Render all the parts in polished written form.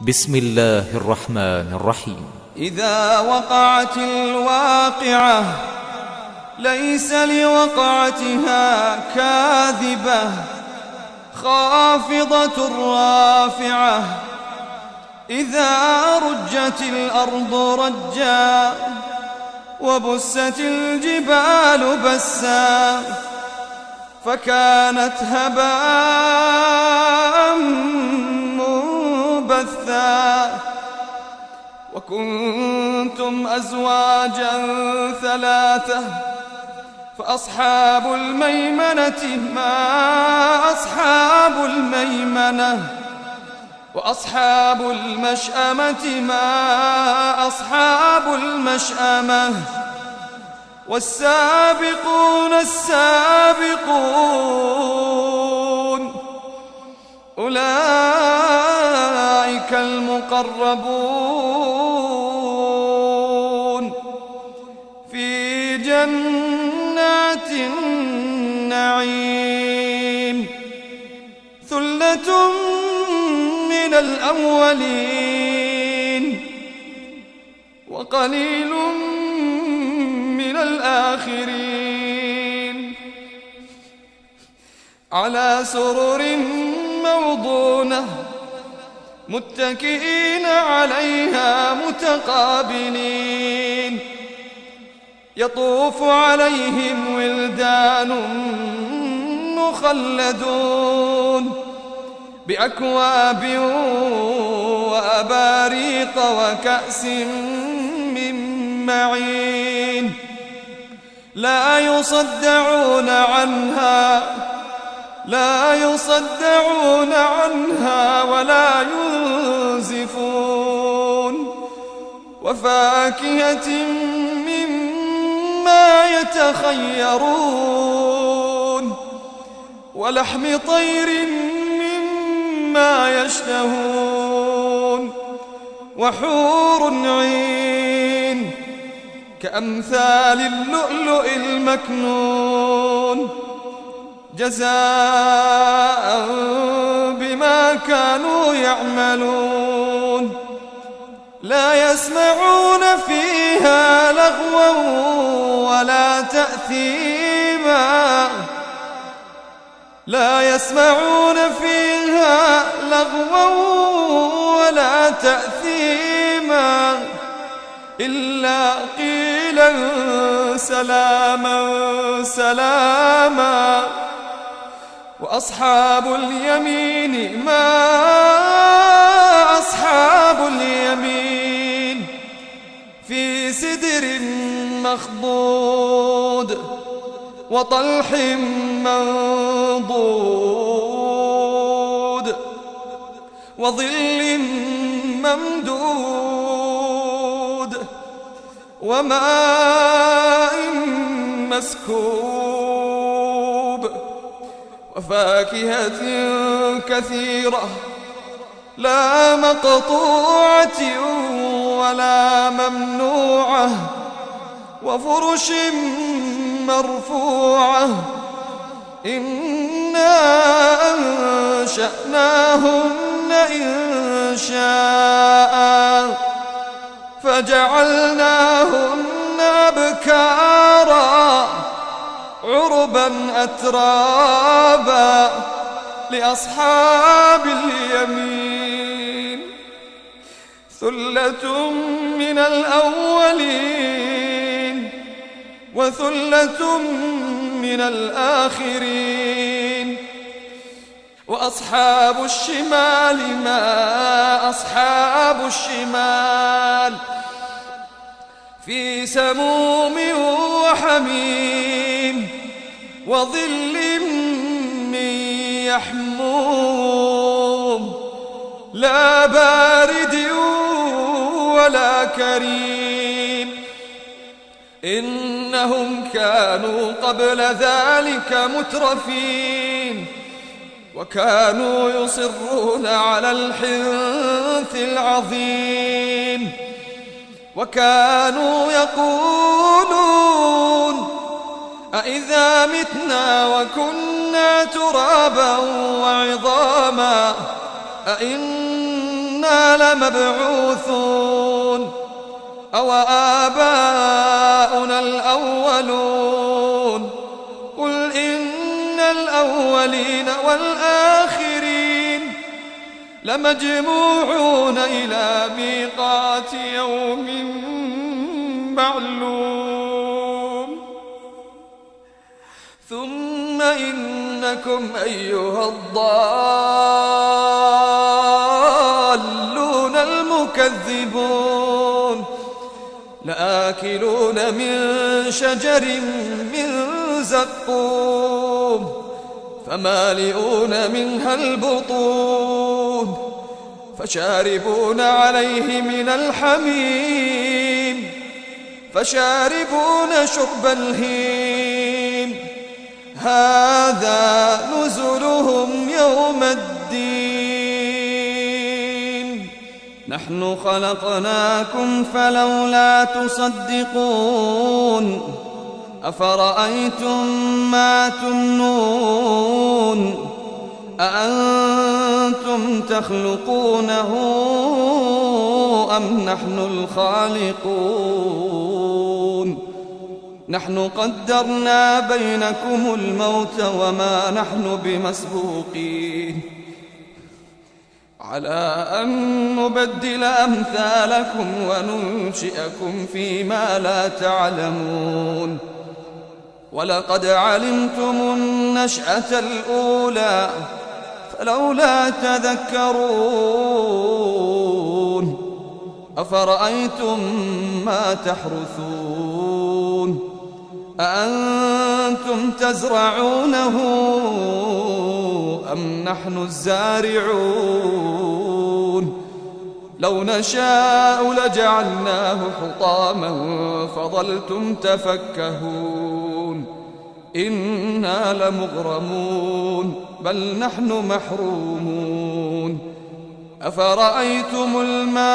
بسم الله الرحمن الرحيم. إذا وقعت الواقعة ليس لوقعتها كاذبة خافضة رافعة إذا رجت الأرض رجا وبست الجبال بسا فكانت هباء منبثا وكنتم أزواجا ثلاثة فأصحاب الميمنة ما أصحاب الميمنة وأصحاب المشأمة ما أصحاب المشأمة والسابقون السابقون أولئك المقربون في جنات النعيم ثلة من الأولين وقليل من الآخرين على سرر موضونة متكئين عليها متقابلين يطوف عليهم ولدان مخلدون بأكواب وأباريق وكأس من معين لا يصدعون عنها ولا ينزفون وفاكهة مما يتخيرون ولحم طير مما يشتهون وحور عين كأمثال اللؤلؤ المكنون جزاء بما كانوا يعملون لا يسمعون فيها لغوا ولا تأثيما لا يسمعون فيها لغوا ولا تأثيما إلا قيلا سلاما سلاما وأصحاب اليمين ما أصحاب اليمين في سدر مخضود وطلح منضود وظل ممدود وماء مسكوب وفاكهة كثيرة لا مقطوعة ولا ممنوعة وفرش مرفوعة إنا أنشأناهن إنشاء فجعلناهن أبكارا عربا أترابا لأصحاب اليمين ثلة من الأولين وثلة من الآخرين وأصحاب الشمال ما أصحاب الشمال في سموم وحميم وظل من يحموم لا بارد ولا كريم إنهم كانوا قبل ذلك مترفين وكانوا يصرون على الحنث العظيم وكانوا يقولون أإذا متنا وكنا ترابا وعظاما أإنا أئنا لمبعوثون أو آباؤنا الأولون قل إن الأولين والآخرين لمجموعون إلى ميقات يوم معلوم ثم إنكم أيها الضالون المكذبون لآكلون من شجر من زقوم فمالئون منها البطون فشاربون عليه من الحميم فشاربون شرب الهيم هذا نزلهم يوم الدين نحن خلقناكم فلولا تصدقون أفرأيتم ما تمنون أأنتم تخلقونه أم نحن الخالقون نحن قدرنا بينكم الموت وما نحن بمسبوقين على أن نبدل أمثالكم وننشئكم فيما لا تعلمون ولقد علمتم النشأة الأولى فلولا تذكرون أفرأيتم ما تحرثون أأنتم تزرعونه أم نحن الزارعون لو نشاء لجعلناه حطاما فظلتم تفكهون إنا لمغرمون بل نحن محرومون أفرأيتم الماء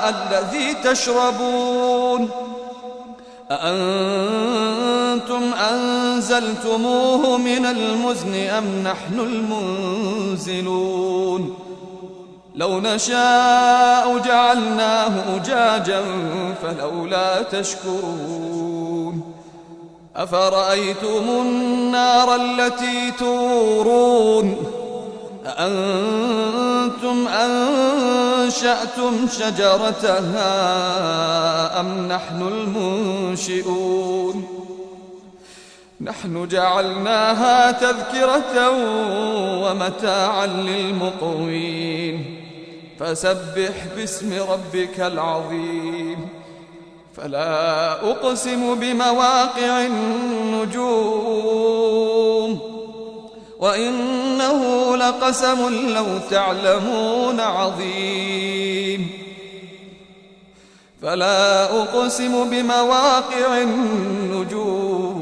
الذي تشربون أأنتم أنزلتموه من المزن أم نحن المنزلون لو نشاء جعلناه أجاجا فلولا تشكرون أفرأيتم النار التي تورون أأنتم أنشأتم شجرتها أم نحن المنشئون نحن جعلناها تذكرة ومتاعا للمقوين فسبح باسم ربك العظيم فلا أقسم بمواقع النجوم وإنه لقسم لو تعلمون عظيم فلا أقسم بمواقع النجوم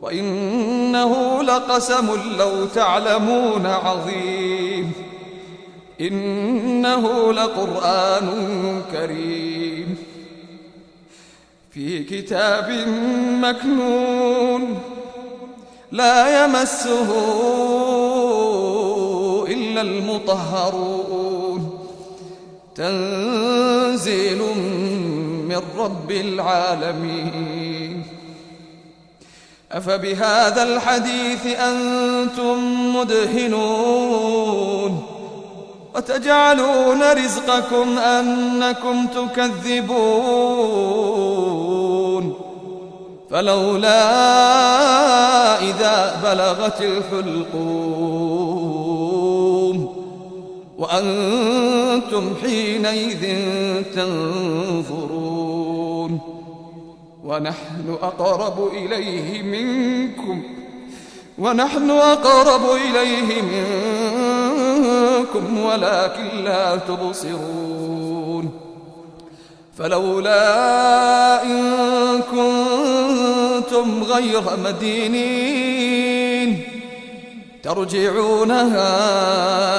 وإنه لقسم لو تعلمون عظيم إنه لقرآن كريم في كتاب مكنون لا يمسه إلا المطهرون تنزيل من رب العالمين أفبهذا الحديث أنتم مدهنون وتجعلون رزقكم أنكم تكذبون فلولا إذا بلغت الحلقوم وأنتم حينئذ تنظرون ونحن أقرب إليه منكم ولكن لا تبصرون فلولا إن كنتم غير مدينين ترجعونها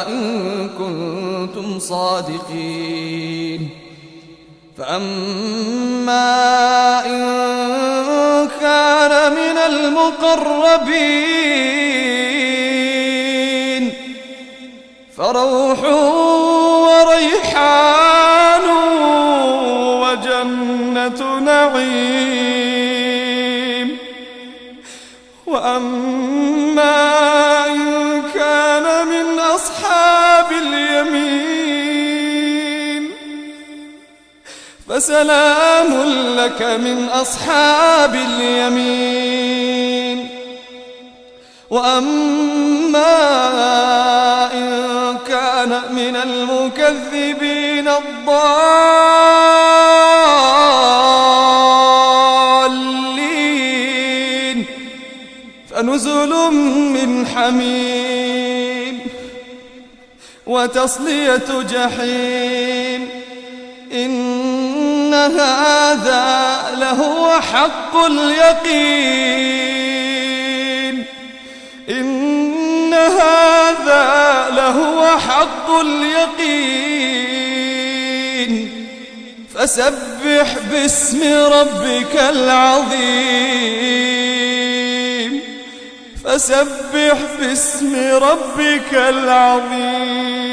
إن كنتم صادقين فأما إن كان من المقربين فروح وريحان وجنة نعيم. وأما إن كان من أصحاب اليمين فسلام لك من أصحاب اليمين. وأما إن كان من المكذبين الضالين فنزل من حميم وتصلية جحيم. إن هذا لهو حق اليقين. إن هذا لهو حق اليقين. فسبح باسم ربك العظيم. فسبح باسم ربك العظيم.